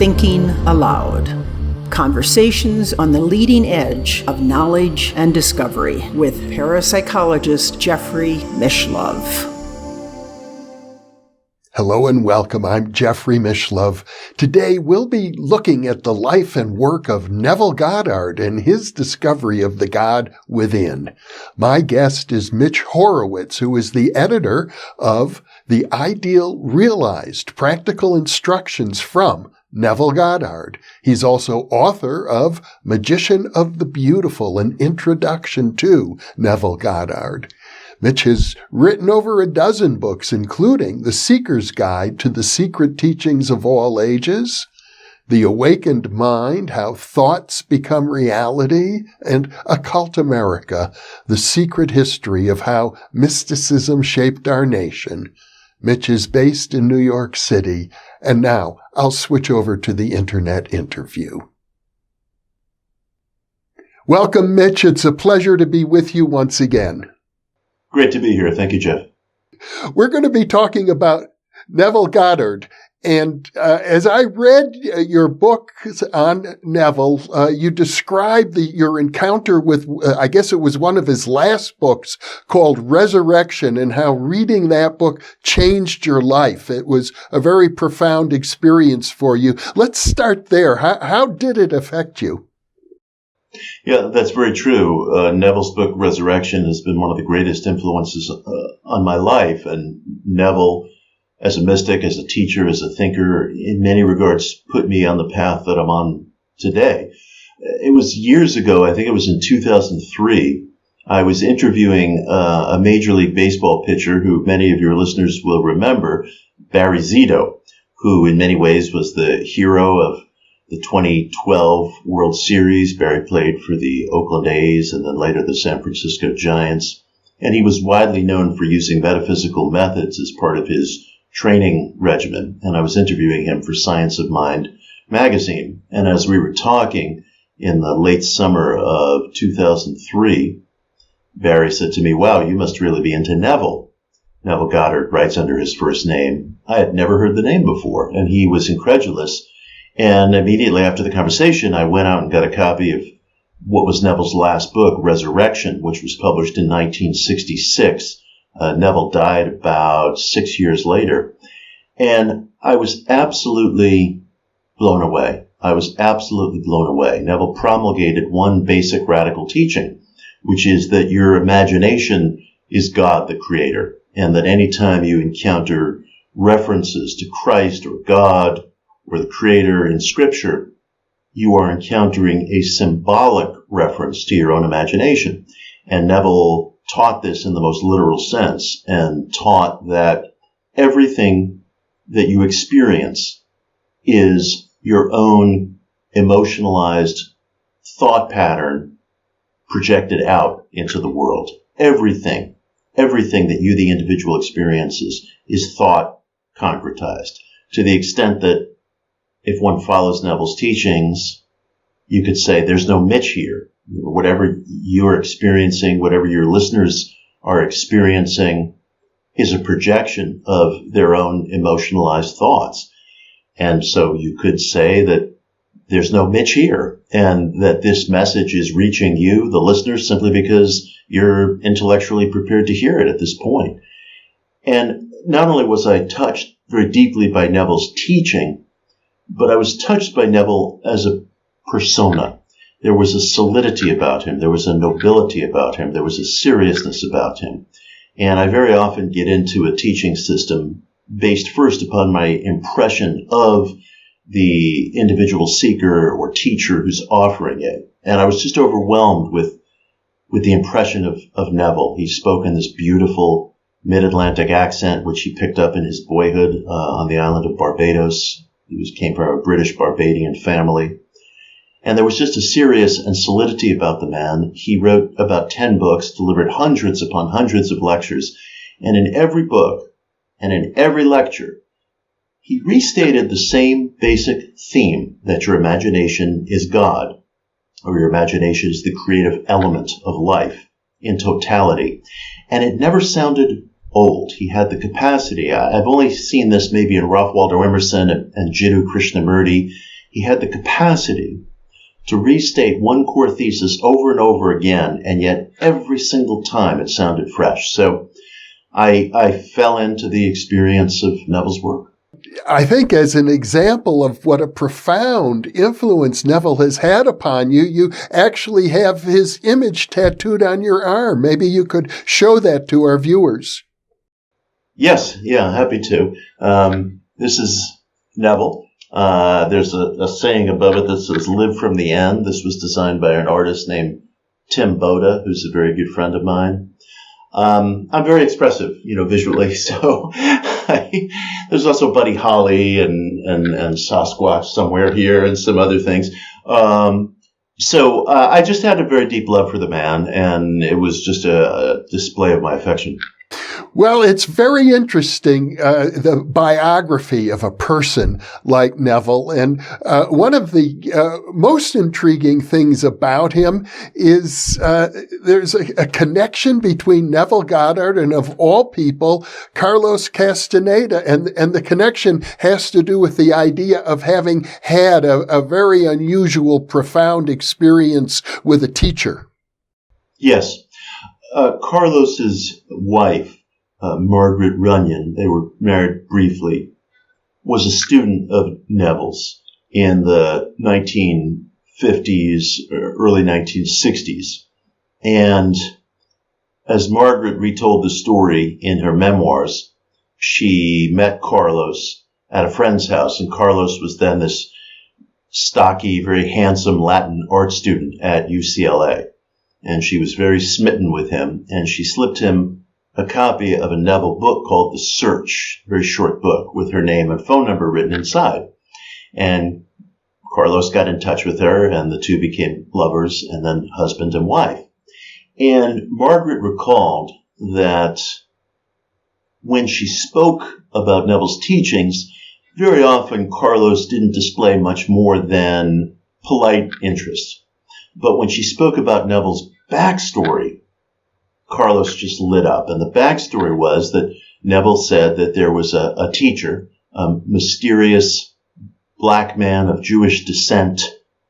Thinking Aloud. Conversations on the leading edge of knowledge and discovery with parapsychologist Jeffrey Mishlove. Hello and welcome. I'm Jeffrey Mishlove. Today we'll be looking at the life and work of Neville Goddard and his discovery of the God within. My guest is Mitch Horowitz, who is the editor of The Ideal Realized: Practical Instructions from Neville Goddard. He's also author of Magician of the Beautiful, an introduction to Neville Goddard. Mitch has written over a dozen books, including The Seeker's Guide to the Secret Teachings of All Ages, The Awakened Mind, How Thoughts Become Reality, and Occult America, The Secret History of How Mysticism Shaped Our Nation. Mitch is based in New York City, and now I'll switch over to the internet interview. Welcome, Mitch. It's a pleasure to be with you once again. Great to be here. Thank you, Jeff. We're going to be talking about Neville Goddard. And as I read your book on Neville, you described your encounter with, I guess it was one of his last books called Resurrection, and how reading that book changed your life. It was a very profound experience for you. Let's start there. How did it affect you? Yeah, that's very true. Neville's book, Resurrection, has been one of the greatest influences on my life. And Neville, as a mystic, as a teacher, as a thinker, in many regards, put me on the path that I'm on today. It was years ago, I think it was in 2003, I was interviewing a Major League Baseball pitcher who many of your listeners will remember, Barry Zito, who in many ways was the hero of the 2012 World Series. Barry played for the Oakland A's and then later the San Francisco Giants. And he was widely known for using metaphysical methods as part of his training regimen. And I was interviewing him for Science of Mind magazine. And as we were talking in the late summer of 2003, Barry said to me, "Wow, you must really be into Neville." Neville Goddard writes under his first name. I had never heard the name before, and he was incredulous. And immediately after the conversation, I went out and got a copy of what was Neville's last book, Resurrection, which was published in 1966. Neville died about 6 years later. And I was absolutely blown away. Neville promulgated one basic radical teaching, which is that your imagination is God, the creator, and that anytime you encounter references to Christ or God or the creator in scripture, you are encountering a symbolic reference to your own imagination. And Neville taught this in the most literal sense and taught that everything that you experience is your own emotionalized thought pattern projected out into the world. Everything that you, the individual, experiences is thought concretized, to the extent that if one follows Neville's teachings, you could say there's no Mitch here. Whatever you're experiencing, whatever your listeners are experiencing is a projection of their own emotionalized thoughts. And so you could say that there's no Mitch here, and that this message is reaching you, the listeners, simply because you're intellectually prepared to hear it at this point. And not only was I touched very deeply by Neville's teaching, but I was touched by Neville as a persona. There was a solidity about him. There was a nobility about him. There was a seriousness about him. And I very often get into a teaching system based first upon my impression of the individual seeker or teacher who's offering it. And I was just overwhelmed with the impression of Neville. He spoke in this beautiful mid-Atlantic accent, which he picked up in his boyhood on the island of Barbados. He came from a British Barbadian family. And there was just a serious and solidity about the man. He wrote about 10 books, delivered hundreds upon hundreds of lectures. And in every book and in every lecture, he restated the same basic theme that your imagination is God, or your imagination is the creative element of life in totality. And it never sounded old. He had the capacity. I've only seen this maybe in Ralph Waldo Emerson and Jiddu Krishnamurti he had the capacity to restate one core thesis over and over again, and yet every single time it sounded fresh. So I fell into the experience of Neville's work. I think as an example of what a profound influence Neville has had upon you, you actually have his image tattooed on your arm. Maybe you could show that to our viewers. Yes, yeah, happy to. This is Neville. There's a saying above it that says, "Live from the end." This was designed by an artist named Tim Boda, who's a very good friend of mine. I'm very expressive, visually. So there's also Buddy Holly and Sasquatch somewhere here and some other things. So I just had a very deep love for the man, and it was just a display of my affection. Well, it's very interesting, the biography of a person like Neville. And one of the most intriguing things about him is there's a connection between Neville Goddard and, of all people, Carlos Castaneda. And the connection has to do with the idea of having had a very unusual, profound experience with a teacher. Yes. Carlos's wife, Margaret Runyon, they were married briefly, was a student of Neville's in the 1950s, early 1960s. And as Margaret retold the story in her memoirs, she met Carlos at a friend's house, and Carlos was then this stocky, very handsome Latin art student at UCLA. And she was very smitten with him, and she slipped him a copy of a Neville book called The Search, a very short book with her name and phone number written inside. And Carlos got in touch with her, and the two became lovers and then husband and wife. And Margaret recalled that when she spoke about Neville's teachings, very often Carlos didn't display much more than polite interest. But when she spoke about Neville's backstory, Carlos just lit up. And the backstory was that Neville said that there was a teacher, a mysterious black man of Jewish descent,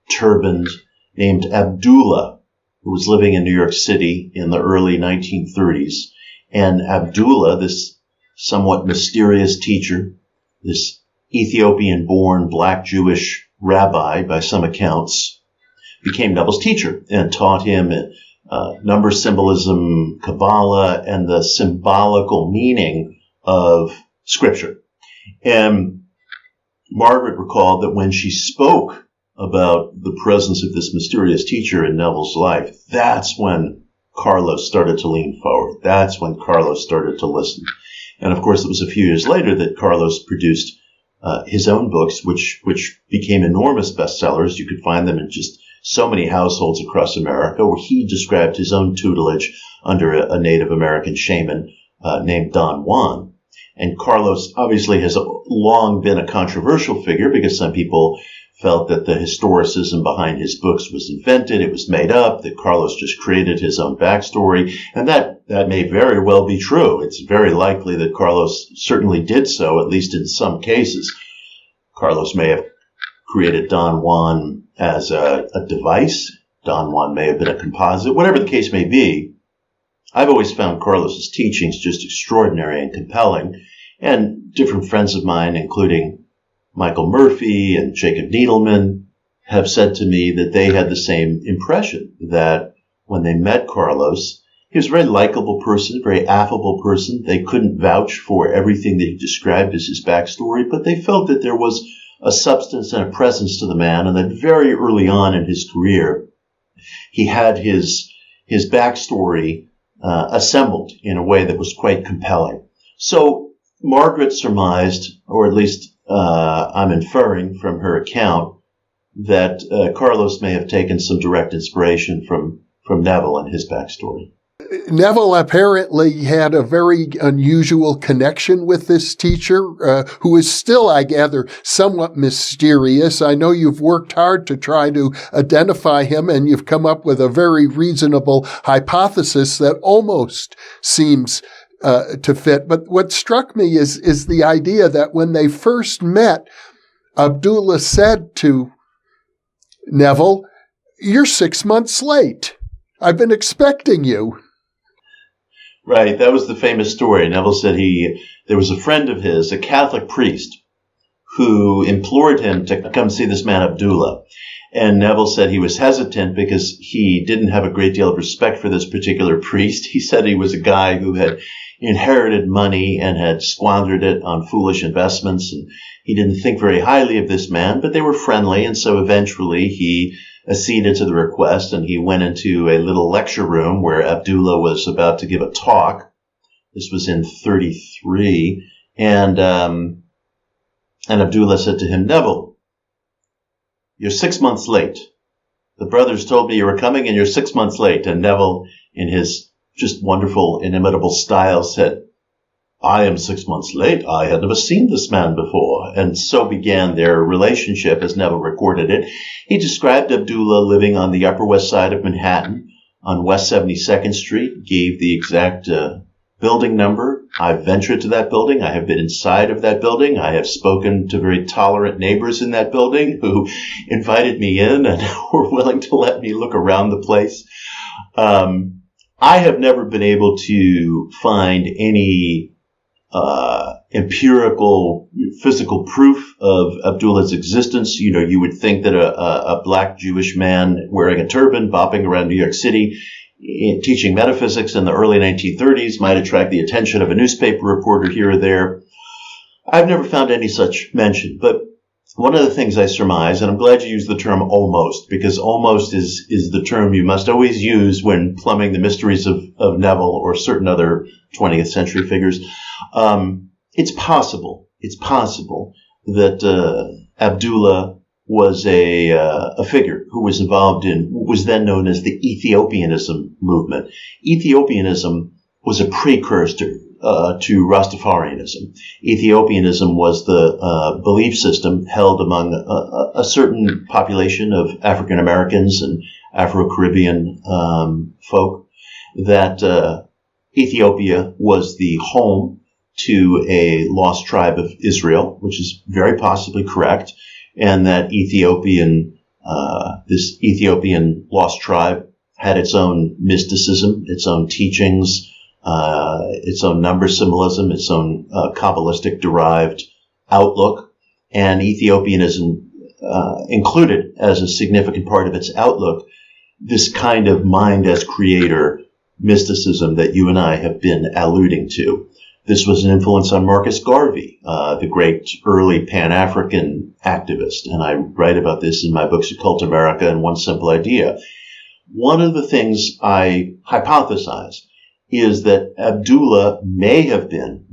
turbaned, named Abdullah, who was living in New York City in the early 1930s. And Abdullah, this somewhat mysterious teacher, this Ethiopian-born black Jewish rabbi, by some accounts, became Neville's teacher and taught him number symbolism, Kabbalah, and the symbolical meaning of Scripture. And Margaret recalled that when she spoke about the presence of this mysterious teacher in Neville's life, that's when Carlos started to lean forward. That's when Carlos started to listen. And of course, it was a few years later that Carlos produced his own books, which became enormous bestsellers. You could find them in just so many households across America, where he described his own tutelage under a Native American shaman named Don Juan. And Carlos obviously has long been a controversial figure because some people felt that the historicism behind his books was invented, it was made up, that Carlos just created his own backstory. And that may very well be true. It's very likely that Carlos certainly did so, at least in some cases. Carlos may have created Don Juan as a device. Don Juan may have been a composite. Whatever the case may be, I've always found Carlos's teachings just extraordinary and compelling. And different friends of mine, including Michael Murphy and Jacob Needleman, have said to me that they had the same impression, that when they met Carlos, he was a very likable person, very affable person. They couldn't vouch for everything that he described as his backstory, but they felt that there was a substance and a presence to the man, and that very early on in his career, he had his backstory assembled in a way that was quite compelling. So Margaret surmised, or at least I'm inferring from her account, that Carlos may have taken some direct inspiration from Neville and his backstory. Neville apparently had a very unusual connection with this teacher, who is still, I gather, somewhat mysterious. I know you've worked hard to try to identify him, and you've come up with a very reasonable hypothesis that almost seems to fit. But what struck me is the idea that when they first met, Abdullah said to Neville, you're 6 months late. I've been expecting you. Right, that was the famous story. Neville said there was a friend of his, a Catholic priest, who implored him to come see this man Abdullah. And Neville said he was hesitant because he didn't have a great deal of respect for this particular priest. He said he was a guy who had inherited money and had squandered it on foolish investments, and he didn't think very highly of this man, but they were friendly, and so eventually he acceded to the request, and he went into a little lecture room where Abdullah was about to give a talk. This was in 33, and Abdullah said to him, "Neville, you're 6 months late. The brothers told me you were coming, and you're 6 months late." And Neville, in his just wonderful, inimitable style, said, "I am 6 months late. I had never seen this man before." And so began their relationship, as Neville recorded it. He described Abdullah living on the Upper West Side of Manhattan on West 72nd Street, gave the exact building number. I've ventured to that building. I have been inside of that building. I have spoken to very tolerant neighbors in that building who invited me in and were willing to let me look around the place. I have never been able to find any empirical physical proof of Abdullah's existence. You know, you would think that a black Jewish man wearing a turban bopping around New York City teaching metaphysics in the early 1930s might attract the attention of a newspaper reporter here or there. I've never found any such mention, but one of the things I surmise, and I'm glad you used the term almost, because almost is the term you must always use when plumbing the mysteries of Neville or certain other 20th century figures. It's possible that Abdullah was a figure who was involved in what was then known as the Ethiopianism movement. Ethiopianism was a precursor to Rastafarianism. Ethiopianism was the belief system held among a certain population of African Americans and Afro-Caribbean folk that Ethiopia was the home to a lost tribe of Israel, which is very possibly correct, and that this Ethiopian lost tribe had its own mysticism, its own teachings, its own number symbolism, its own Kabbalistic derived outlook, and Ethiopianism included as a significant part of its outlook this kind of mind as creator mysticism that you and I have been alluding to. This was an influence on Marcus Garvey, the great early Pan-African activist, and I write about this in my books, Occult America and One Simple Idea. One of the things I hypothesize is that Abdullah may have been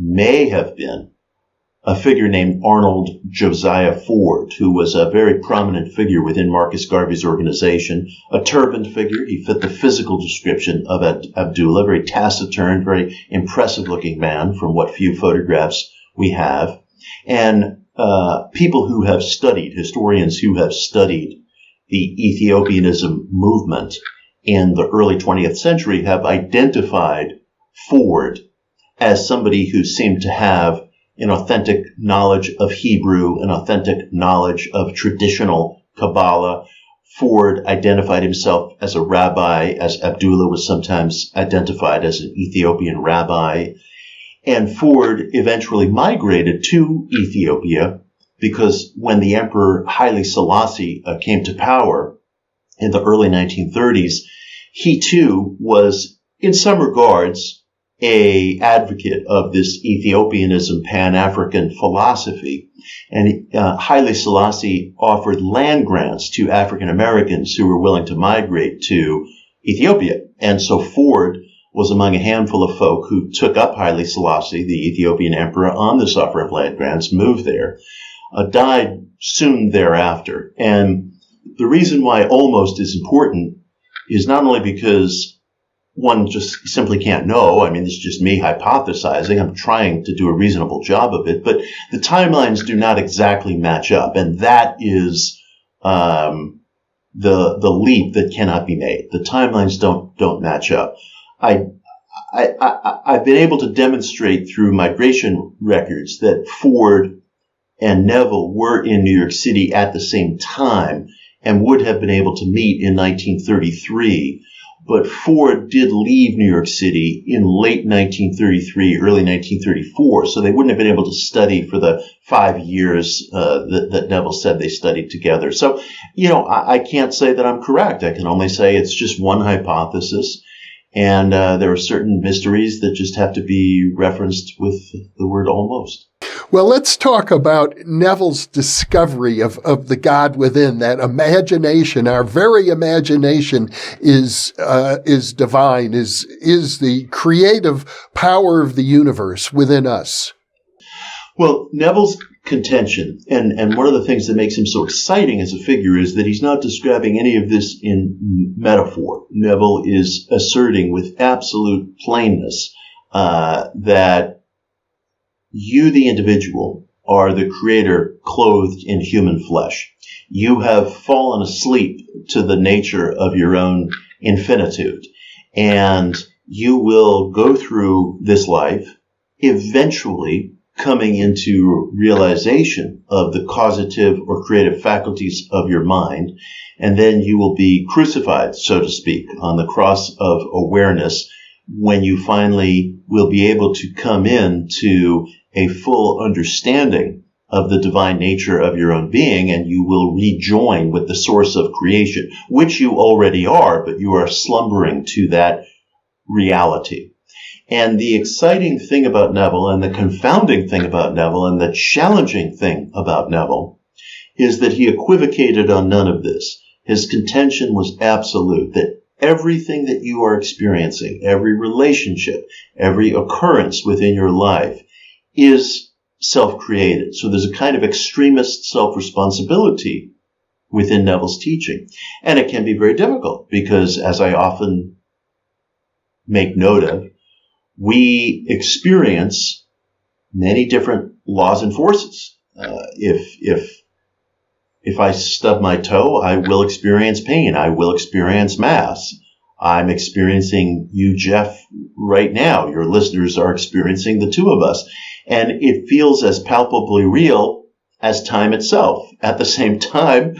a figure named Arnold Josiah Ford, who was a very prominent figure within Marcus Garvey's organization, a turbaned figure. He fit the physical description of Abdullah, very taciturn, very impressive-looking man from what few photographs we have. And people who have studied, historians who have studied the Ethiopianism movement in the early 20th century have identified Ford as somebody who seemed to have an authentic knowledge of Hebrew, an authentic knowledge of traditional Kabbalah. Ford identified himself as a rabbi, as Abdullah was sometimes identified as an Ethiopian rabbi. And Ford eventually migrated to Ethiopia because when the Emperor Haile Selassie came to power in the early 1930s, he too was, in some regards, a advocate of this Ethiopianism Pan-African philosophy. And Haile Selassie offered land grants to African Americans who were willing to migrate to Ethiopia. And so Ford was among a handful of folk who took up Haile Selassie, the Ethiopian emperor, on this offer of land grants, moved there, died soon thereafter. And the reason why almost is important is not only because one just simply can't know. I mean, this is just me hypothesizing. I'm trying to do a reasonable job of it, but the timelines do not exactly match up, and that is the leap that cannot be made. The timelines don't match up. I've been able to demonstrate through migration records that Ford and Neville were in New York City at the same time, and would have been able to meet in 1933. But Ford did leave New York City in late 1933, early 1934, so they wouldn't have been able to study for the 5 years that Neville said they studied together. So, I can't say that I'm correct. I can only say it's just one hypothesis, and there are certain mysteries that just have to be referenced with the word almost. Well, let's talk about Neville's discovery of the God within, that imagination. Our very imagination is divine, is the creative power of the universe within us. Well, Neville's contention, and one of the things that makes him so exciting as a figure, is that he's not describing any of this in metaphor. Neville is asserting with absolute plainness that you, the individual, are the creator clothed in human flesh. You have fallen asleep to the nature of your own infinitude, and you will go through this life eventually coming into realization of the causative or creative faculties of your mind, and then you will be crucified, so to speak, on the cross of awareness when you finally will be able to come into a full understanding of the divine nature of your own being, and you will rejoin with the source of creation, which you already are, but you are slumbering to that reality. And the exciting thing about Neville, and the confounding thing about Neville, and the challenging thing about Neville, is that he equivocated on none of this. His contention was absolute, that everything that you are experiencing, every relationship, every occurrence within your life, is self-created. So there's a kind of extremist self-responsibility within Neville's teaching. And it can be very difficult because, as I often make note of, we experience many different laws and forces. If I stub my toe, I will experience pain. I will experience mass. I'm experiencing you, Jeff, right now. Your listeners are experiencing the two of us. And it feels as palpably real as time itself. At the same time,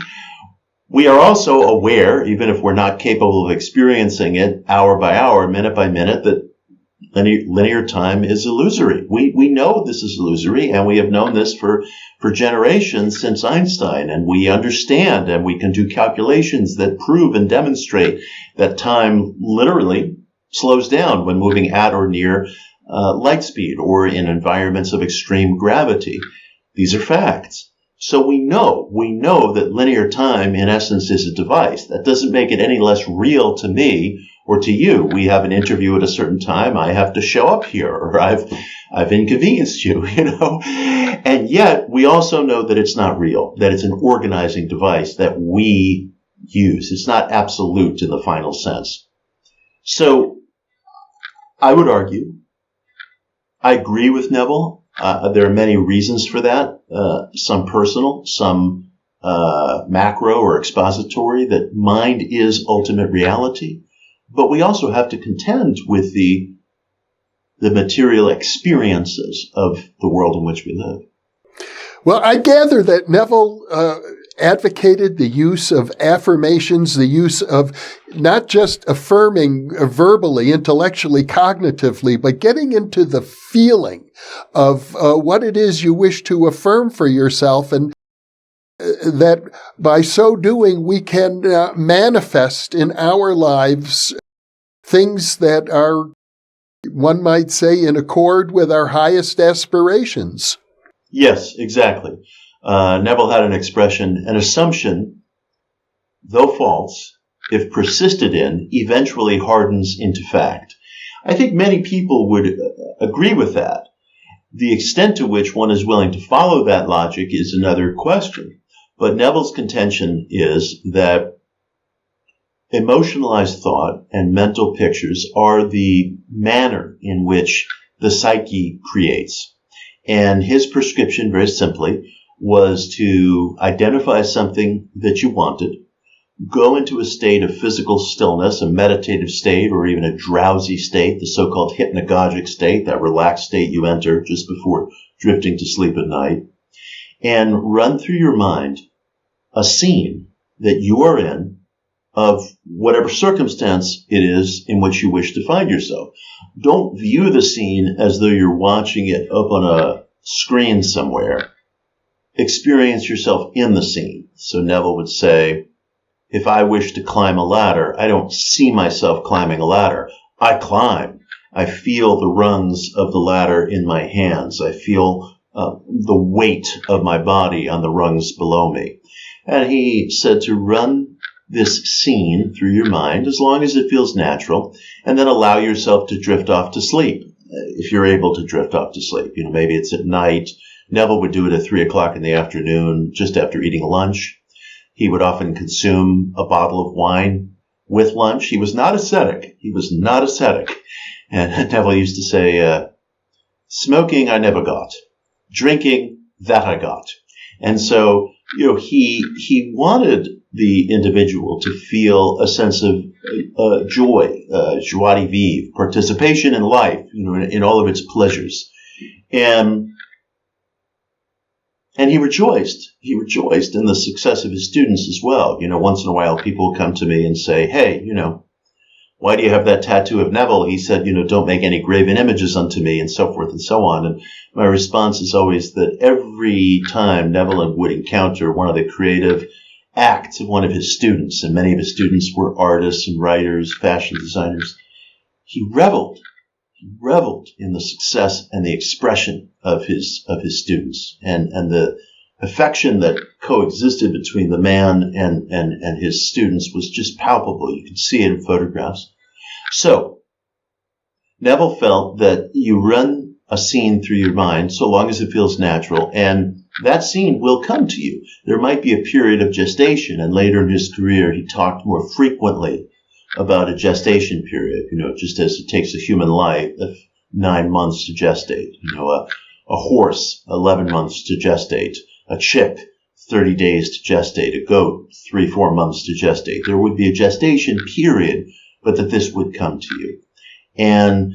we are also aware, even if we're not capable of experiencing it hour by hour, minute by minute, that linear time is illusory. We know this is illusory, and we have known this for generations since Einstein, and we understand, and we can do calculations that prove and demonstrate that time literally slows down when moving at or near light speed or in environments of extreme gravity. These are facts. So we know that linear time in essence is a device. That doesn't make it any less real to me or to you. We have an interview at a certain time. I have to show up here, or I've inconvenienced you, And yet we also know that it's not real, that it's an organizing device that we use. It's not absolute in the final sense. So I would argue, I agree with Neville. There are many reasons for that, some personal, some macro or expository, that mind is ultimate reality. But we also have to contend with the material experiences of the world in which we live. Well, I gather that Neville advocated the use of affirmations, the use of not just affirming verbally, intellectually, cognitively, but getting into the feeling of what it is you wish to affirm for yourself, and that by so doing we can manifest in our lives things that are, one might say, in accord with our highest aspirations. Yes, exactly. Neville had an expression: an assumption, though false, if persisted in, eventually hardens into fact. I think many people would agree with that. The extent to which one is willing to follow that logic is another question. But Neville's contention is that emotionalized thought and mental pictures are the manner in which the psyche creates. And his prescription, very simply, was to identify something that you wanted, go into a state of physical stillness, a meditative state, or even a drowsy state, the so-called hypnagogic state, that relaxed state you enter just before drifting to sleep at night, and run through your mind a scene that you are in, of whatever circumstance it is in which you wish to find yourself. Don't view the scene as though you're watching it up on a screen somewhere. Experience yourself in the scene. So Neville would say, if I wish to climb a ladder, I don't see myself climbing a ladder. I climb. I feel the rungs of the ladder in my hands. I feel the weight of my body on the rungs below me. And he said to run this scene through your mind as long as it feels natural, and then allow yourself to drift off to sleep, if you're able to drift off to sleep. Maybe it's at night. Neville would do it at 3 o'clock in the afternoon, just after eating lunch. He would often consume a bottle of wine with lunch. He was not ascetic. And Neville used to say, smoking I never got. Drinking, that I got. And so, he wanted the individual to feel a sense of joy, joie de vivre, participation in life, in all of its pleasures. And he rejoiced. He rejoiced in the success of his students as well. Once in a while people come to me and say, hey, why do you have that tattoo of Neville? He said, don't make any graven images unto me, and so forth and so on. And my response is always that every time Neville would encounter one of the creative acts of one of his students, and many of his students were artists and writers, fashion designers, he reveled. He reveled in the success and the expression of his students, and the affection that coexisted between the man and his students was just palpable. You could see it in photographs. So Neville felt that you run a scene through your mind so long as it feels natural, and that scene will come to you. There might be a period of gestation, and later in his career he talked more frequently about a gestation period, just as it takes a human life 9 months to gestate, a horse 11 months to gestate, a chick 30 days to gestate, a goat 3-4 months to gestate. There would be a gestation period, but that this would come to you. And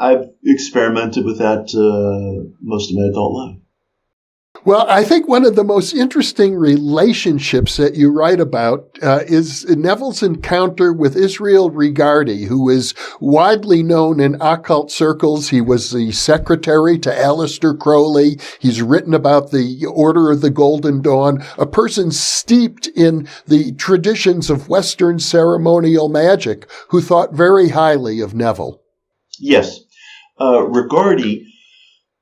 I've experimented with that most of my adult life. Well, I think one of the most interesting relationships that you write about is Neville's encounter with IsraelRigardi, who is widely known in occult circles. He was the secretary to Aleister Crowley. He's written about the Order of the Golden Dawn, a person steeped in the traditions of Western ceremonial magic, who thought very highly of Neville. Yes. Rigardi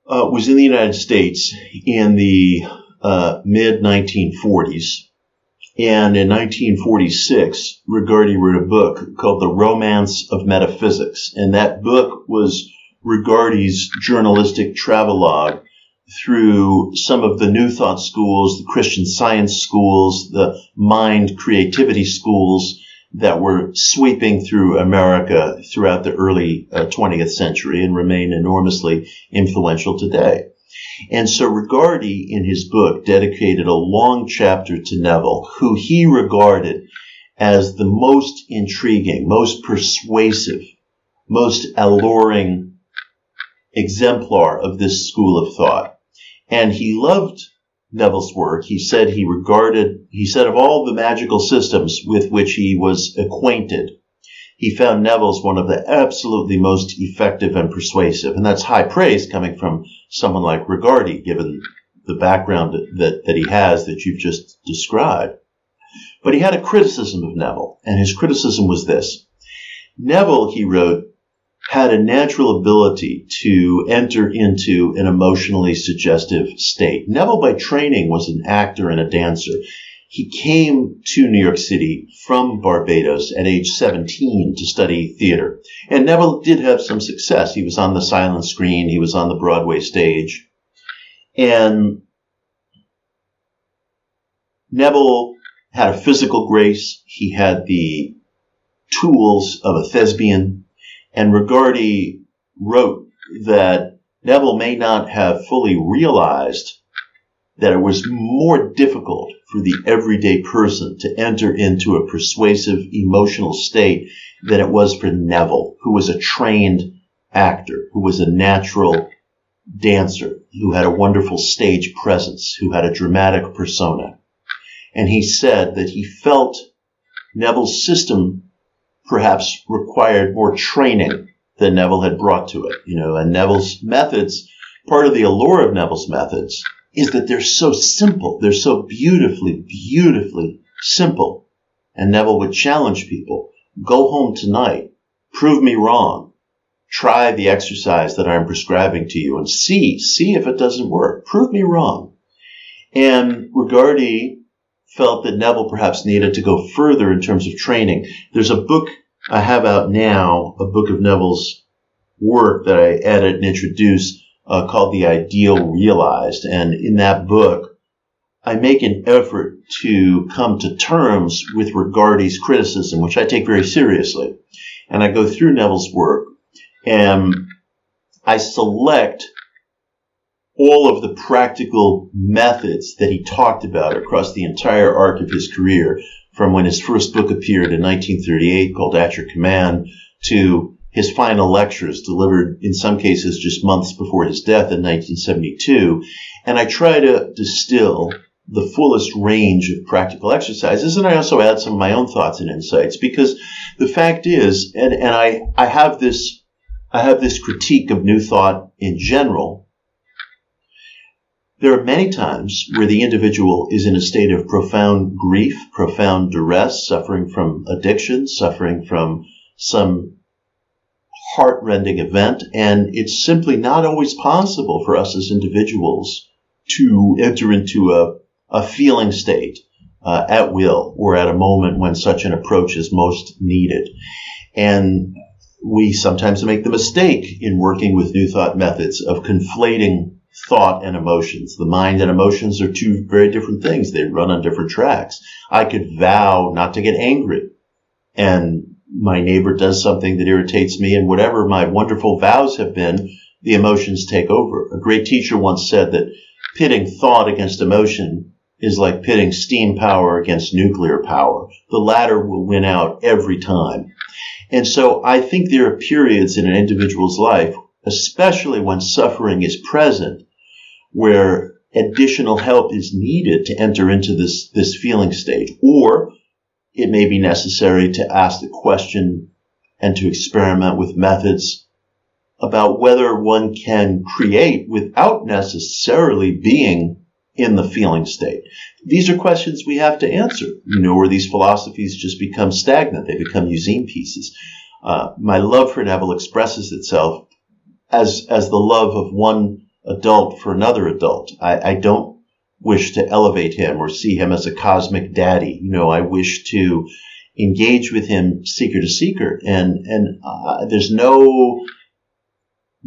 was in the United States in the mid-1940s. And in 1946, Rigardi wrote a book called The Romance of Metaphysics. And that book was Rigardi's journalistic travelogue through some of the New Thought schools, the Christian Science schools, the mind creativity schools that were sweeping through America throughout the early 20th century and remain enormously influential today. And so Rigardi, in his book, dedicated a long chapter to Neville, who he regarded as the most intriguing, most persuasive, most alluring exemplar of this school of thought. And he loved Neville's work. He said of all the magical systems with which he was acquainted, he found Neville's one of the absolutely most effective and persuasive. And that's high praise coming from someone like Rigardi, given the background that he has that you've just described. But he had a criticism of Neville, and his criticism was this. Neville, he wrote, had a natural ability to enter into an emotionally suggestive state. Neville, by training, was an actor and a dancer. He came to New York City from Barbados at age 17 to study theater. And Neville did have some success. He was on the silent screen. He was on the Broadway stage. And Neville had a physical grace. He had the tools of a thespian. And Rigardi wrote that Neville may not have fully realized that it was more difficult for the everyday person to enter into a persuasive emotional state than it was for Neville, who was a trained actor, who was a natural dancer, who had a wonderful stage presence, who had a dramatic persona. And he said that he felt Neville's system perhaps required more training than Neville had brought to it. And Neville's methods, part of the allure of Neville's methods is that they're so simple. They're so beautifully, beautifully simple. And Neville would challenge people, go home tonight, prove me wrong, try the exercise that I'm prescribing to you and see if it doesn't work. Prove me wrong. And Rigardi felt that Neville perhaps needed to go further in terms of training. There's a book I have out now, a book of Neville's work that I edit and introduce called The Ideal Realized. And in that book, I make an effort to come to terms with Rigardi's criticism, which I take very seriously. And I go through Neville's work, and I select all of the practical methods that he talked about across the entire arc of his career, from when his first book appeared in 1938 called At Your Command to his final lectures delivered in some cases just months before his death in 1972. And I try to distill the fullest range of practical exercises. And I also add some of my own thoughts and insights, because the fact is, and I have this critique of New Thought in general. There are many times where the individual is in a state of profound grief, profound duress, suffering from addiction, suffering from some heart-rending event, and it's simply not always possible for us as individuals to enter into a feeling state at will, or at a moment when such an approach is most needed. And we sometimes make the mistake in working with New Thought methods of conflating thought and emotions. The mind and emotions are two very different things. They run on different tracks. I could vow not to get angry, and my neighbor does something that irritates me, and whatever my wonderful vows have been, the emotions take over. A great teacher once said that pitting thought against emotion is like pitting steam power against nuclear power. The latter will win out every time. And so I think there are periods in an individual's life, especially when suffering is present, where additional help is needed to enter into this feeling state. Or it may be necessary to ask the question and to experiment with methods about whether one can create without necessarily being in the feeling state. These are questions we have to answer, where these philosophies just become stagnant. They become museum pieces. My love for Neville expresses itself as the love of one adult for another adult. I don't wish to elevate him or see him as a cosmic daddy. I wish to engage with him seeker to seeker. And there's no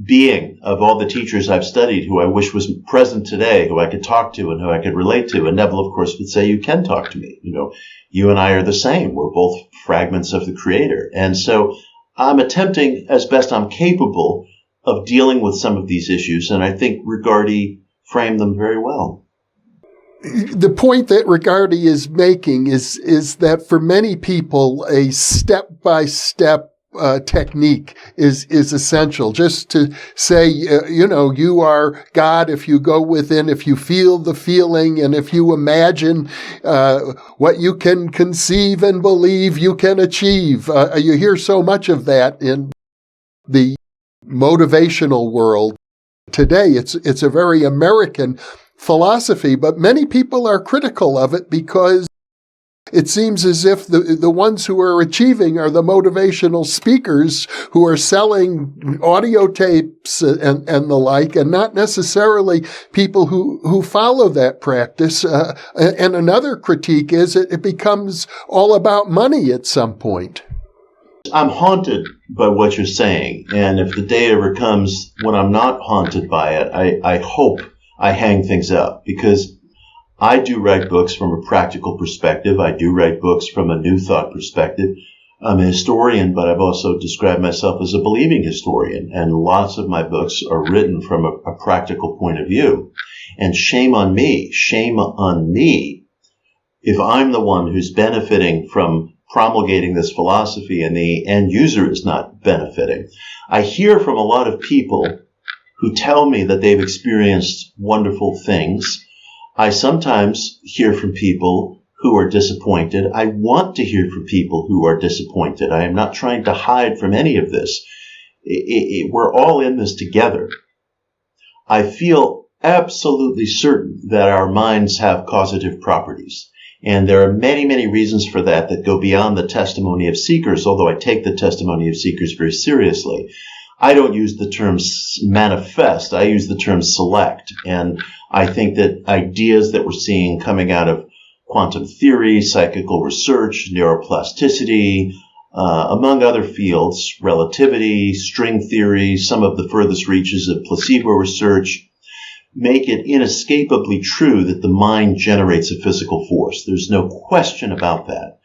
being of all the teachers I've studied who I wish was present today, who I could talk to and who I could relate to. And Neville, of course, would say, you can talk to me. You and I are the same. We're both fragments of the Creator. And so I'm attempting as best I'm capable of dealing with some of these issues. And I think Rigardi framed them very well. The point that Rigardi is making is that for many people, a step-by-step technique is essential. Just to say, you are God if you go within, if you feel the feeling, and if you imagine what you can conceive and believe you can achieve. You hear so much of that in the motivational world today. It's a very American philosophy, but many people are critical of it because it seems as if the ones who are achieving are the motivational speakers who are selling audio tapes and the like, and not necessarily people who follow that practice. And another critique is it becomes all about money at some point. I'm haunted by what you're saying, and if the day ever comes when I'm not haunted by it, I hope I hang things up, because I do write books from a practical perspective. I do write books from a New Thought perspective. I'm a historian, but I've also described myself as a believing historian, and lots of my books are written from a practical point of view. And shame on me if I'm the one who's benefiting from promulgating this philosophy and the end user is not benefiting. I hear from a lot of people who tell me that they've experienced wonderful things. I sometimes hear from people who are disappointed. I want to hear from people who are disappointed. I am not trying to hide from any of this. We're all in this together. I feel absolutely certain that our minds have causative properties. And there are many, many reasons for that that go beyond the testimony of seekers, although I take the testimony of seekers very seriously. I don't use the term manifest. I use the term select. And I think that ideas that we're seeing coming out of quantum theory, psychical research, neuroplasticity, among other fields, relativity, string theory, some of the furthest reaches of placebo research, make it inescapably true that the mind generates a physical force. There's no question about that.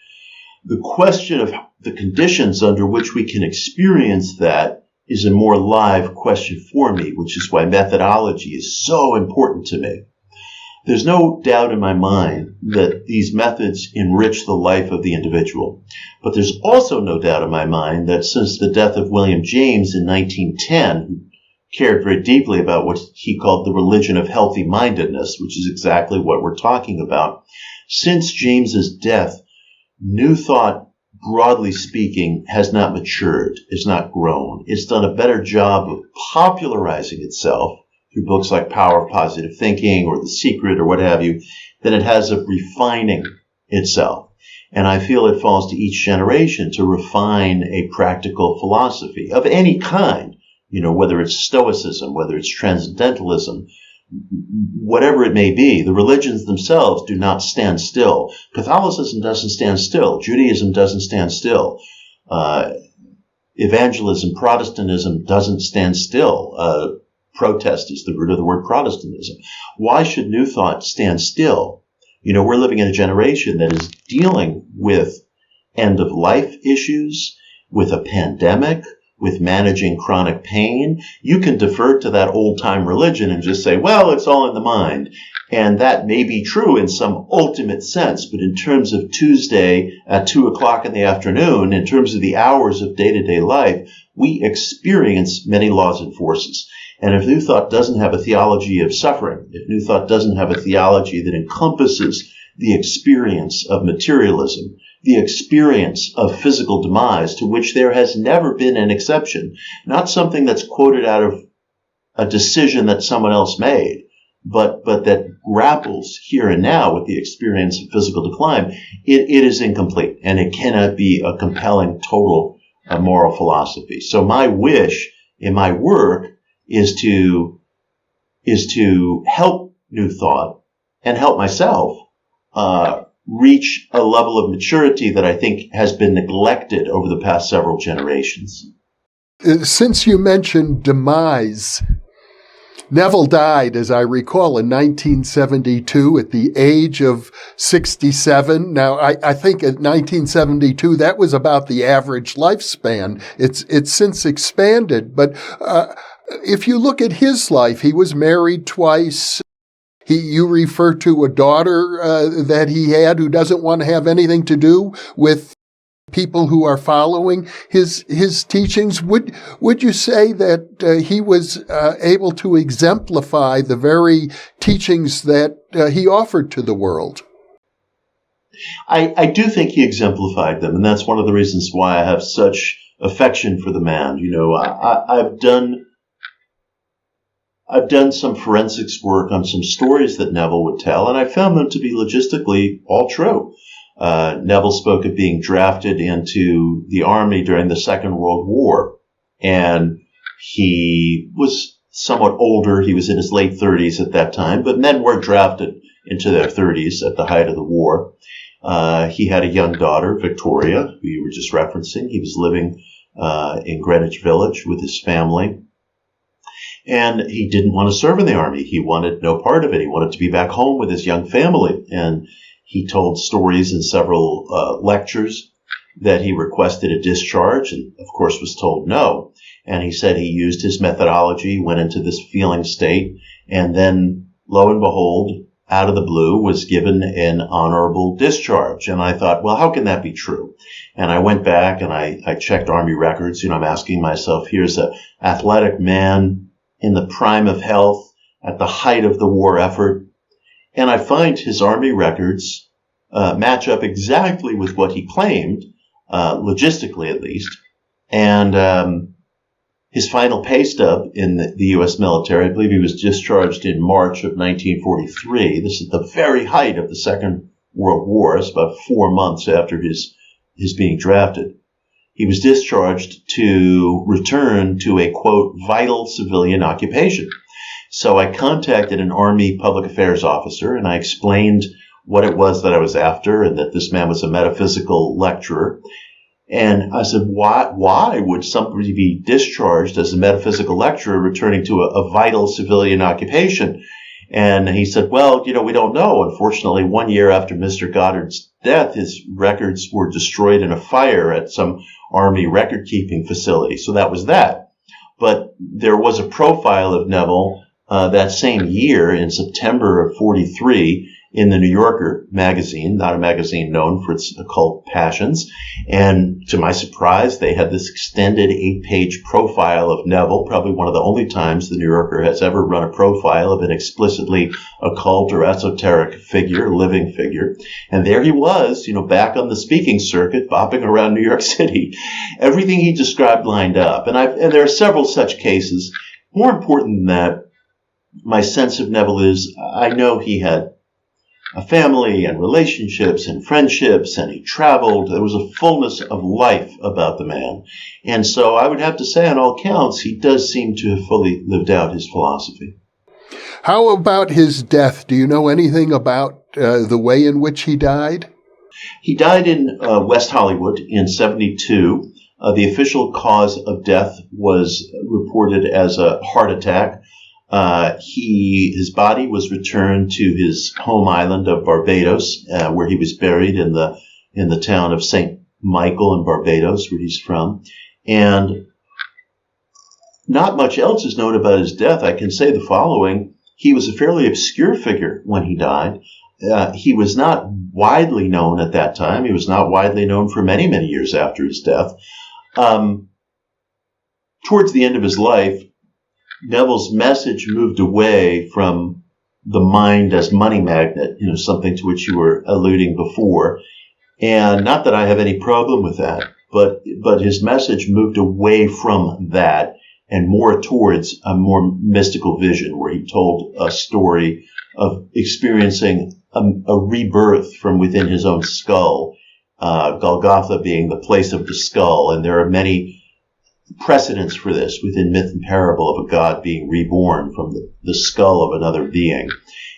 The question of the conditions under which we can experience that is a more live question for me, which is why methodology is so important to me. There's no doubt in my mind that these methods enrich the life of the individual. But there's also no doubt in my mind that since the death of William James in 1910, who cared very deeply about what he called the religion of healthy mindedness, which is exactly what we're talking about, since James's death, New Thought, broadly speaking, has not matured, has not grown. It's done a better job of popularizing itself through books like Power of Positive Thinking or The Secret or what have you, than it has of refining itself. And I feel it falls to each generation to refine a practical philosophy of any kind, whether it's Stoicism, whether it's Transcendentalism, whatever it may be. The religions themselves do not stand still. Catholicism doesn't stand still. Judaism doesn't stand still. Evangelism, Protestantism doesn't stand still. Protest is the root of the word Protestantism. Why should New Thought stand still? We're living in a generation that is dealing with end-of-life issues, with a pandemic, with managing chronic pain. You can defer to that old-time religion and just say, well, it's all in the mind. And that may be true in some ultimate sense, but in terms of Tuesday at 2 o'clock in the afternoon, in terms of the hours of day-to-day life, we experience many laws and forces. And if New Thought doesn't have a theology of suffering, if New Thought doesn't have a theology that encompasses the experience of materialism, the experience of physical demise, to which there has never been an exception, not something that's quoted out of a decision that someone else made, but that grapples here and now with the experience of physical decline, it is incomplete, and it cannot be a compelling total moral philosophy. So my wish in my work is to help New Thought and help myself reach a level of maturity that I think has been neglected over the past several generations. Since you mentioned demise, Neville died, as I recall, in 1972 at the age of 67. Now, I think at 1972, that was about the average lifespan. It's since expanded, but if you look at his life, he was married twice. You refer to a daughter that he had who doesn't want to have anything to do with people who are following his teachings. Would you say that he was able to exemplify the very teachings that he offered to the world? I do think he exemplified them, and that's one of the reasons why I have such affection for the man. I've done some forensics work on some stories that Neville would tell, and I found them to be logistically all true. Neville spoke of being drafted into the army during the Second World War, and he was somewhat older. He was in his late 30s at that time, but men were drafted into their 30s at the height of the war. He had a young daughter, Victoria, who you were just referencing. He was living in Greenwich Village with his family. And he didn't want to serve in the army. He wanted no part of it. He wanted to be back home with his young family. And he told stories in several lectures that he requested a discharge and, of course, was told no. And he said he used his methodology, went into this feeling state, and then, lo and behold, out of the blue, was given an honorable discharge. And I thought, well, how can that be true? And I went back and I checked Army records. I'm asking myself, here's an athletic man in the prime of health, at the height of the war effort. And I find his Army records match up exactly with what he claimed, logistically at least. And his final pay stub in the U.S. military, I believe he was discharged in March of 1943. This is the very height of the Second World War. It's about 4 months after his being drafted. He was discharged to return to a, quote, vital civilian occupation. So I contacted an Army public affairs officer, and I explained what it was that I was after, and that this man was a metaphysical lecturer. And I said, why would somebody be discharged as a metaphysical lecturer returning to a vital civilian occupation? And he said, well, we don't know. Unfortunately, 1 year after Mr. Goddard's death, his records were destroyed in a fire at some Army record-keeping facility. So that was that. But there was a profile of Neville that same year in September of 43 in the New Yorker magazine, not a magazine known for its occult passions. And to my surprise, they had this extended 8-page profile of Neville, probably one of the only times the New Yorker has ever run a profile of an explicitly occult or esoteric figure, living figure. And there he was, back on the speaking circuit, bopping around New York City. Everything he described lined up. And there are several such cases. More important than that, my sense of Neville is I know he had a family and relationships and friendships, and he traveled. There was a fullness of life about the man. And so I would have to say on all counts, he does seem to have fully lived out his philosophy. How about his death? Do you know anything about the way in which he died? He died in West Hollywood in 1972. The official cause of death was reported as a heart attack. His body was returned to his home island of Barbados, where he was buried in the town of St. Michael in Barbados, where he's from. And not much else is known about his death. I can say the following. He was a fairly obscure figure when he died. He was not widely known at that time. He was not widely known for many, many years after his death. Towards the end of his life, Neville's message moved away from the mind as money magnet, something to which you were alluding before. And not that I have any problem with that, but his message moved away from that and more towards a more mystical vision, where he told a story of experiencing a rebirth from within his own skull, Golgotha being the place of the skull. And there are many precedents for this within myth and parable of a god being reborn from the skull of another being,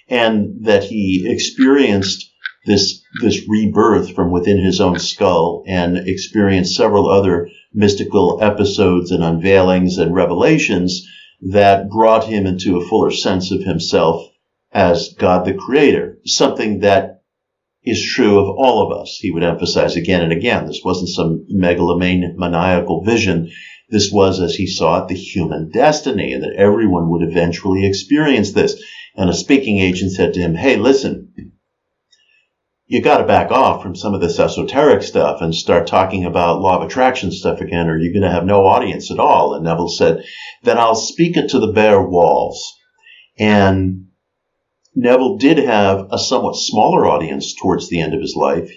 and that he experienced this rebirth from within his own skull and experienced several other mystical episodes and unveilings and revelations that brought him into a fuller sense of himself as God the Creator, something that is true of all of us. He would emphasize again and again, this wasn't some megalomaniacal vision. This was, as he saw it, the human destiny, and that everyone would eventually experience this. And a speaking agent said to him, hey, listen, you got to back off from some of this esoteric stuff and start talking about law of attraction stuff again, or you're going to have no audience at all. And Neville said, then I'll speak it to the bare walls. And Neville did have a somewhat smaller audience towards the end of his life.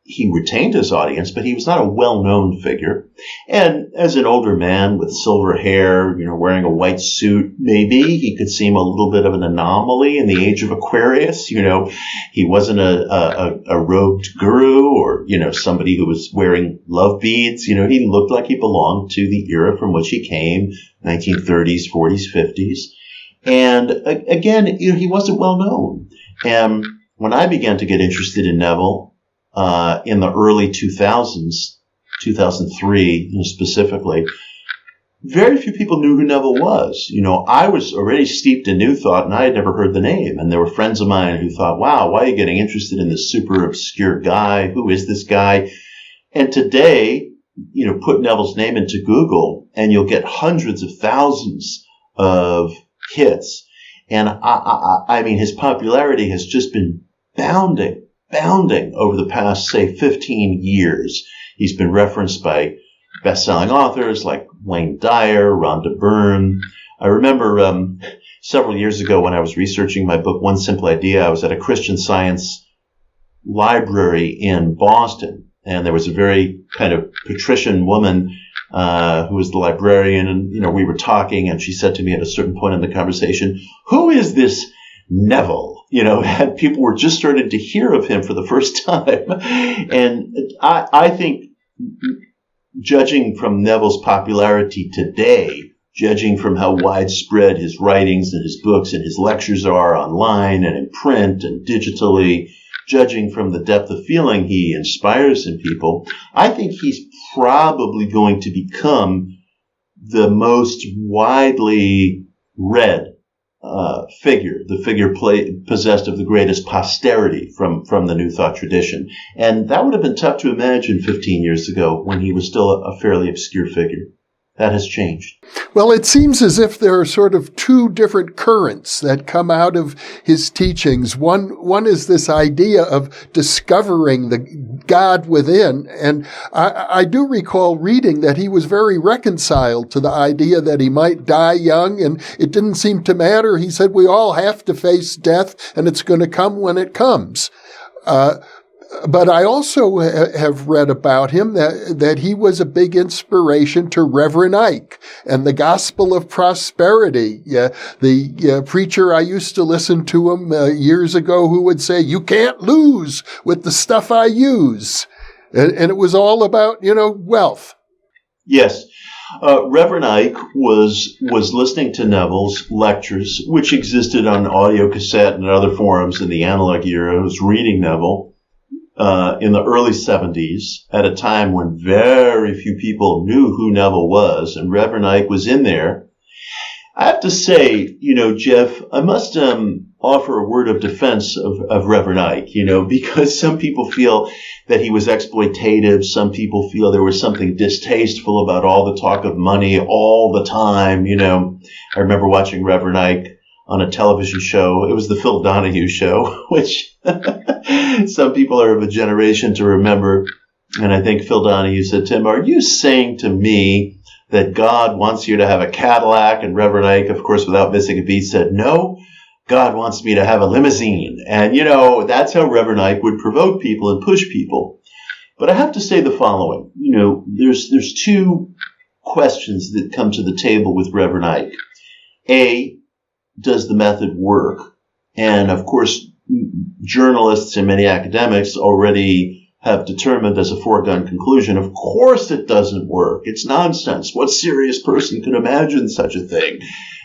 He retained his audience, but he was not a well-known figure. And as an older man with silver hair, wearing a white suit, maybe he could seem a little bit of an anomaly in the age of Aquarius. He wasn't a robed guru or, somebody who was wearing love beads. He looked like he belonged to the era from which he came, 1930s, 40s, 50s. And again, he wasn't well known. And when I began to get interested in Neville, in the early 2000s, 2003 specifically, very few people knew who Neville was. I was already steeped in New Thought, and I had never heard the name. And there were friends of mine who thought, wow, why are you getting interested in this super obscure guy? Who is this guy? And today, put Neville's name into Google, and you'll get hundreds of thousands of hits. And I mean, his popularity has just been bounding over the past, say, 15 years. He's been referenced by best-selling authors like Wayne Dyer, Rhonda Byrne. I remember several years ago when I was researching my book, One Simple Idea, I was at a Christian Science library in Boston, and there was a very kind of patrician woman who was the librarian, and we were talking, and she said to me at a certain point in the conversation, "Who is this Neville?" And people were just starting to hear of him for the first time, and I think, judging from Neville's popularity today, judging from how widespread his writings and his books and his lectures are online and in print and digitally, judging from the depth of feeling he inspires in people, I think he's probably going to become the most widely read figure, the figure possessed of the greatest posterity from the New Thought tradition. And that would have been tough to imagine 15 years ago when he was still a fairly obscure figure. That has changed. Well, it seems as if there are sort of two different currents that come out of his teachings. One is this idea of discovering the God within. And I do recall reading that he was very reconciled to the idea that he might die young, and it didn't seem to matter. He said, we all have to face death, and it's going to come when it comes. But I also have read about him that he was a big inspiration to Reverend Ike and the Gospel of Prosperity. The preacher I used to listen to him years ago who would say, "You can't lose with the stuff I use." And it was all about, wealth. Yes. Reverend Ike was listening to Neville's lectures, which existed on audio cassette and other forums in the analog era. He was reading Neville in the early 70s, at a time when very few people knew who Neville was, and Reverend Ike was in there. I have to say, Jeff, I must offer a word of defense of Reverend Ike, because some people feel that he was exploitative. Some people feel there was something distasteful about all the talk of money all the time. I remember watching Reverend Ike on a television show. It was the Phil Donahue show, which some people are of a generation to remember. And I think Phil Donahue said, "Tim, are you saying to me that God wants you to have a Cadillac?" And Reverend Ike, of course, without missing a beat, said, "No, God wants me to have a limousine." And, that's how Reverend Ike would provoke people and push people. But I have to say the following. There's two questions that come to the table with Reverend Ike. A, does the method work? And of course, journalists and many academics already have determined as a foregone conclusion, of course it doesn't work. It's nonsense. What serious person could imagine such a thing?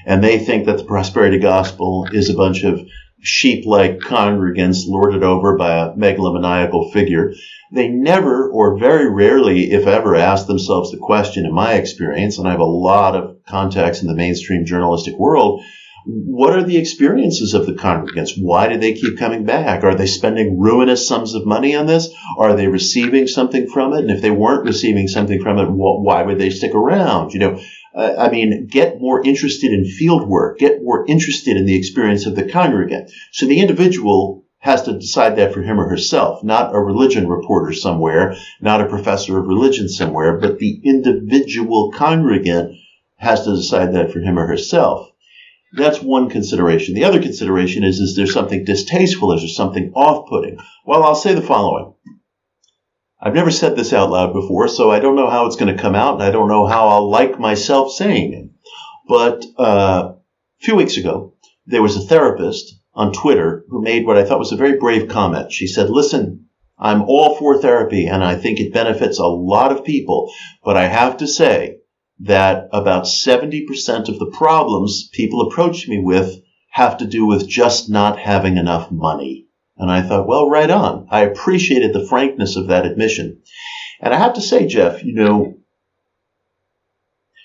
And they think that the prosperity gospel is a bunch of sheep-like congregants lorded over by a megalomaniacal figure. They never, or very rarely, if ever, ask themselves the question, in my experience, and I have a lot of contacts in the mainstream journalistic world, what are the experiences of the congregants? Why do they keep coming back? Are they spending ruinous sums of money on this? Are they receiving something from it? And if they weren't receiving something from it, why would they stick around? Get more interested in field work. Get more interested in the experience of the congregant. So the individual has to decide that for him or herself, not a religion reporter somewhere, not a professor of religion somewhere, but the individual congregant has to decide that for him or herself. That's one consideration. The other consideration is there something distasteful? Is there something off-putting? Well, I'll say the following. I've never said this out loud before, so I don't know how it's going to come out, and I don't know how I'll like myself saying it. But a few weeks ago, there was a therapist on Twitter who made what I thought was a very brave comment. She said, "Listen, I'm all for therapy, and I think it benefits a lot of people, but I have to say that about 70% of the problems people approach me with have to do with just not having enough money." And I thought, well, right on. I appreciated the frankness of that admission. And I have to say, Jeff,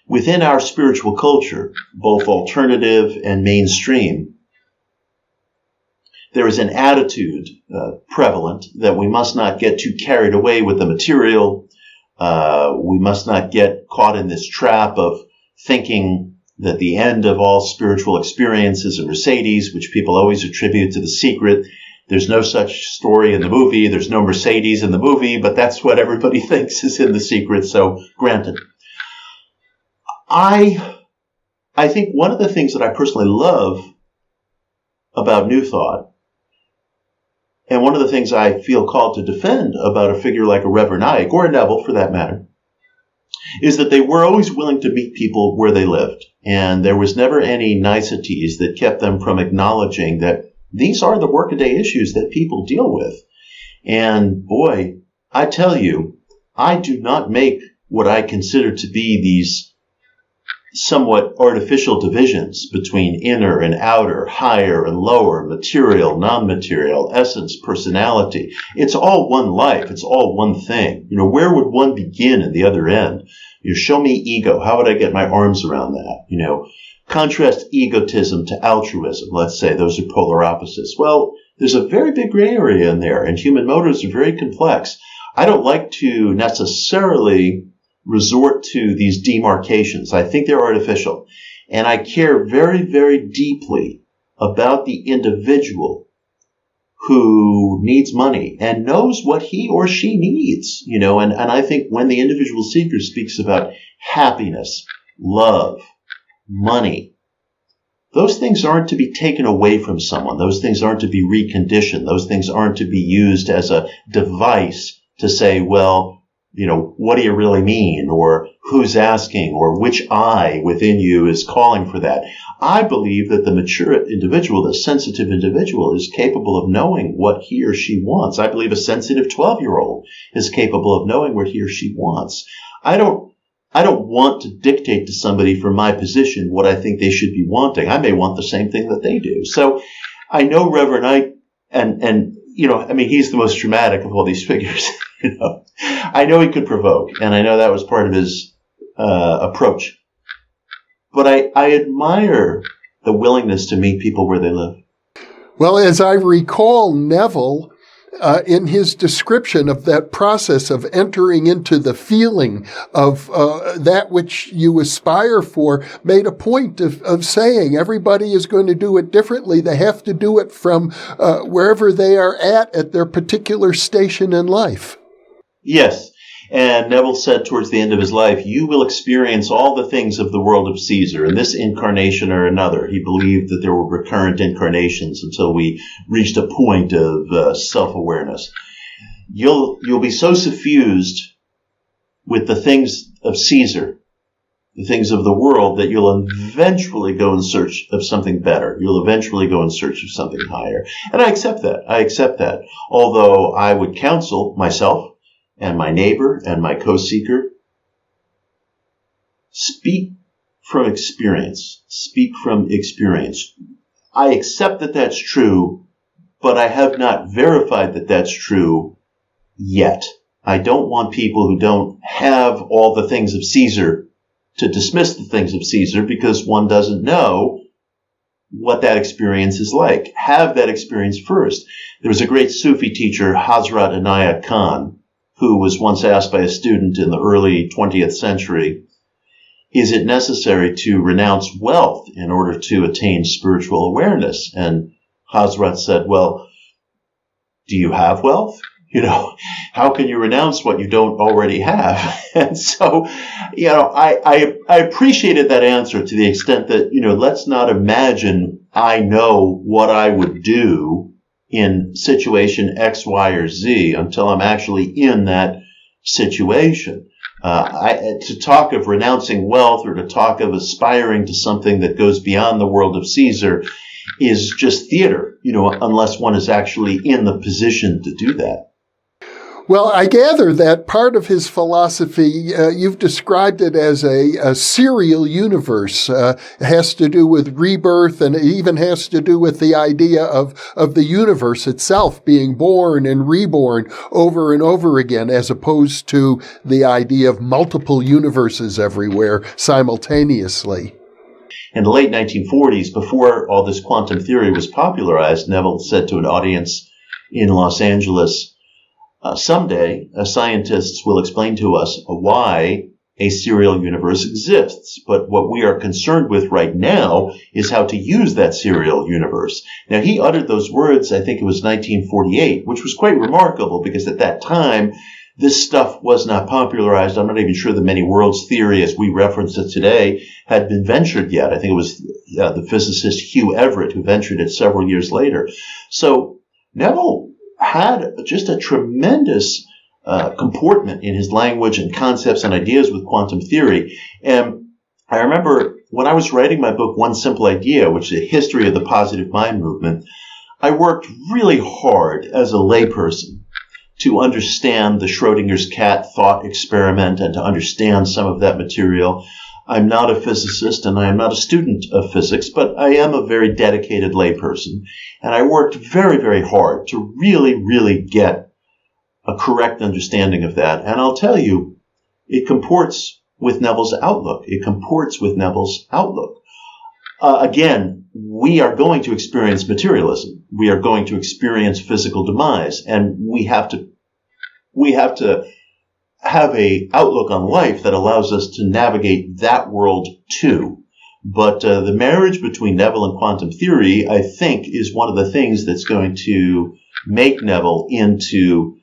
within our spiritual culture, both alternative and mainstream, there is an attitude prevalent that we must not get too carried away with the material. We must not get caught in this trap of thinking that the end of all spiritual experience is a Mercedes, which people always attribute to The Secret. There's no such story in the movie. There's no Mercedes in the movie, but that's what everybody thinks is in The Secret. So granted, I think one of the things that I personally love about New Thought And one of the things I feel called to defend about a figure like a Reverend Ike, or a Neville for that matter, is that they were always willing to meet people where they lived. And there was never any niceties that kept them from acknowledging that these are the workaday issues that people deal with. And boy, I tell you, I do not make what I consider to be these somewhat artificial divisions between inner and outer, higher and lower, material, non-material, essence, personality. It's all one life. It's all one thing. Where would one begin and the other end? Show me ego. How would I get my arms around that? Contrast egotism to altruism. Let's say those are polar opposites. Well, there's a very big gray area in there, and human motives are very complex. I don't like to necessarily resort to these demarcations. I think they're artificial. And I care very, very deeply about the individual who needs money and knows what he or she needs, and I think when the individual seeker speaks about happiness, love, money, those things aren't to be taken away from someone. Those things aren't to be reconditioned. Those things aren't to be used as a device to say, well, what do you really mean? Or who's asking? Or which I within you is calling for that? I believe that the mature individual, the sensitive individual, is capable of knowing what he or she wants. I believe a sensitive 12-year-old is capable of knowing what he or she wants. I don't want to dictate to somebody from my position what I think they should be wanting. I may want the same thing that they do. So I know Reverend Ike, and he's the most dramatic of all these figures. I know he could provoke, and I know that was part of his approach. But I admire the willingness to meet people where they live. Well, as I recall, Neville, in his description of that process of entering into the feeling of that which you aspire for, made a point of saying everybody is going to do it differently. They have to do it from wherever they are at their particular station in life. Yes. And Neville said towards the end of his life, you will experience all the things of the world of Caesar in this incarnation or another. He believed that there were recurrent incarnations until we reached a point of self-awareness. You'll be so suffused with the things of Caesar, the things of the world, that you'll eventually go in search of something better. You'll eventually go in search of something higher. And I accept that. Although I would counsel myself and my neighbor and my co-seeker, speak from experience. I accept that that's true, but I have not verified that that's true yet. I don't want people who don't have all the things of Caesar to dismiss the things of Caesar because one doesn't know what that experience is like. Have that experience first. There was a great Sufi teacher, Hazrat Inayat Khan, who was once asked by a student in the early 20th century, is it necessary to renounce wealth in order to attain spiritual awareness? And Hazrat said, well, do you have wealth? How can you renounce what you don't already have? And so, I appreciated that answer to the extent that, let's not imagine I know what I would do in situation X, Y, or Z until I'm actually in that situation. To talk of renouncing wealth or to talk of aspiring to something that goes beyond the world of Caesar is just theater, unless one is actually in the position to do that. Well, I gather that part of his philosophy, you've described it as a serial universe. It has to do with rebirth, and it even has to do with the idea of the universe itself being born and reborn over and over again, as opposed to the idea of multiple universes everywhere simultaneously. In the late 1940s, before all this quantum theory was popularized, Neville said to an audience in Los Angeles, someday, scientists will explain to us why a serial universe exists. But what we are concerned with right now is how to use that serial universe. Now, he uttered those words, I think it was 1948, which was quite remarkable because at that time, this stuff was not popularized. I'm not even sure the many worlds theory, as we reference it today, had been ventured yet. I think it was the physicist Hugh Everett who ventured it several years later. So Neville had just a tremendous comportment in his language and concepts and ideas with quantum theory. And I remember when I was writing my book, One Simple Idea, which is a history of the positive mind movement, I worked really hard as a layperson to understand the Schrodinger's cat thought experiment and to understand some of that material. I'm not a physicist and I am not a student of physics, but I am a very dedicated layperson. And I worked very, very hard to really, really get a correct understanding of that. And I'll tell you, it comports with Neville's outlook. It comports with Neville's outlook. Again, we are going to experience materialism. We are going to experience physical demise, and we have to have a outlook on life that allows us to navigate that world too. But the marriage between Neville and quantum theory, I think, is one of the things that's going to make Neville into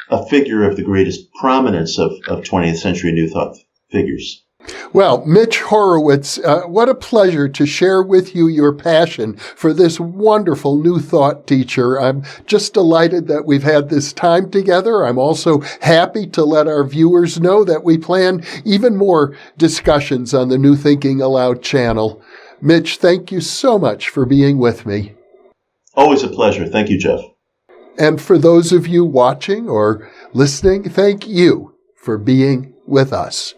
a figure of the greatest prominence of 20th century New Thought figures. Well, Mitch Horowitz, what a pleasure to share with you your passion for this wonderful New Thought teacher. I'm just delighted that we've had this time together. I'm also happy to let our viewers know that we plan even more discussions on the New Thinking Aloud channel. Mitch, thank you so much for being with me. Always a pleasure. Thank you, Jeff. And for those of you watching or listening, thank you for being with us.